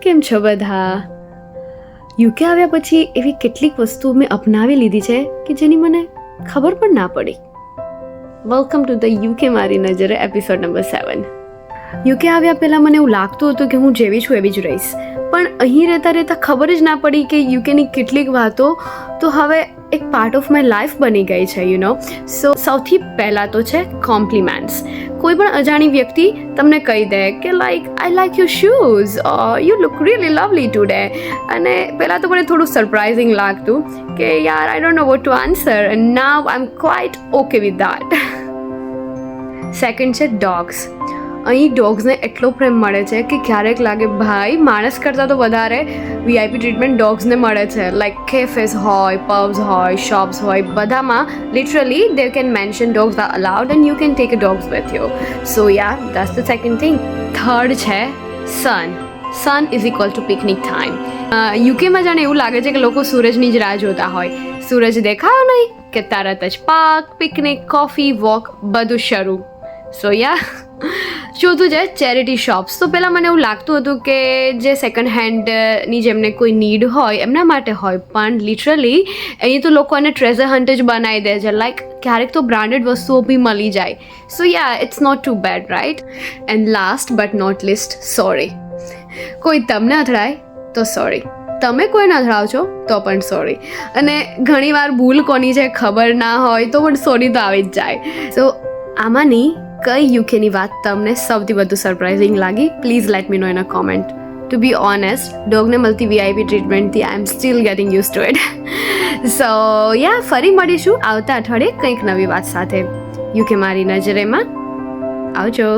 કેમ છો બધા? યુકે આવ્યા પછી એવી કેટલીક વસ્તુઓ મેં અપનાવી લીધી છે કે જેની મને ખબર પણ ના પડી. વેલકમ ટુ ધ યુકે મારી નજરે એપિસોડ નંબર 7. યુકે આવ્યા પહેલાં મને એવું લાગતું હતું કે હું જેવી છું એવી જ રહીશ, પણ અહીં રહેતા રહેતા ખબર જ ના પડી કે યુકેની કેટલીક વાતો તો હવે એક પાર્ટ ઓફ માય લાઈફ બની ગઈ છે, યુ નો. સો સૌથી પહેલાં તો છે કોમ્પ્લિમેન્ટ્સ. કોઈ પણ અજાણી વ્યક્તિ તમને કહી દે કે I like your shoes, you look really lovely today, અને પહેલાં તો મને થોડું સરપ્રાઇઝિંગ લાગતું કે યાર I don't know what to answer, and now I am quite okay with that. Second છે ડોગ્સ. અહીં ડોગ્સને એટલો પ્રેમ મળે છે કે ક્યારેક લાગે ભાઈ માણસ કરતાં તો વધારે વીઆઈપી ટ્રીટમેન્ટ ડોગ્સને મળે છે. લાઈક કેફેસ હોય, પબ્સ હોય, શોપ્સ હોય, બધામાં literally they can mention dogs are allowed and you can take a dogs with you. So yeah that's the second thing. Third છે sun is equal to picnic time. યુકેમાં જાણે એવું લાગે છે કે લોકો સૂરજની જ રાહ જોતા હોય. સૂરજ દેખાયો નહીં કે તરત જ પાર્ક, પિકનિક, કોફી, વોક બધું શરૂ. સો યા ચોથું છે ચેરિટી શોપ્સ. તો પહેલાં મને એવું લાગતું હતું કે જે સેકન્ડ હેન્ડની જેમને કોઈ નીડ હોય એમના માટે હોય, પણ લિટરલી અહીં તો લોકો એને ટ્રેઝર હન્ટ જ બનાવી દે છે. લાઈક ક્યારેક તો બ્રાન્ડેડ વસ્તુઓ બી મળી જાય. So yeah it's not too bad, right? And last but not least, sorry. કોઈ તમને અથડાય તો સોરી, તમે કોઈને અથડાવ છો તો પણ સોરી, અને ઘણીવાર ભૂલ કોની છે ખબર ના હોય તો પણ સોરી તો આવી જ જાય. સો આમાંની કઈ યુકેની વાત તમને સૌથી વધુ સરપ્રાઇઝિંગ લાગી? Please let me know in a comment. To be honest, ડોગને મળતી વીઆઈપી ટ્રીટમેન્ટથી I am still getting use to it. So yeah ફરી મળીશું આવતા અઠવાડિયે કંઈક નવી વાત સાથે યુકે મારી નજરેમાં. આવજો.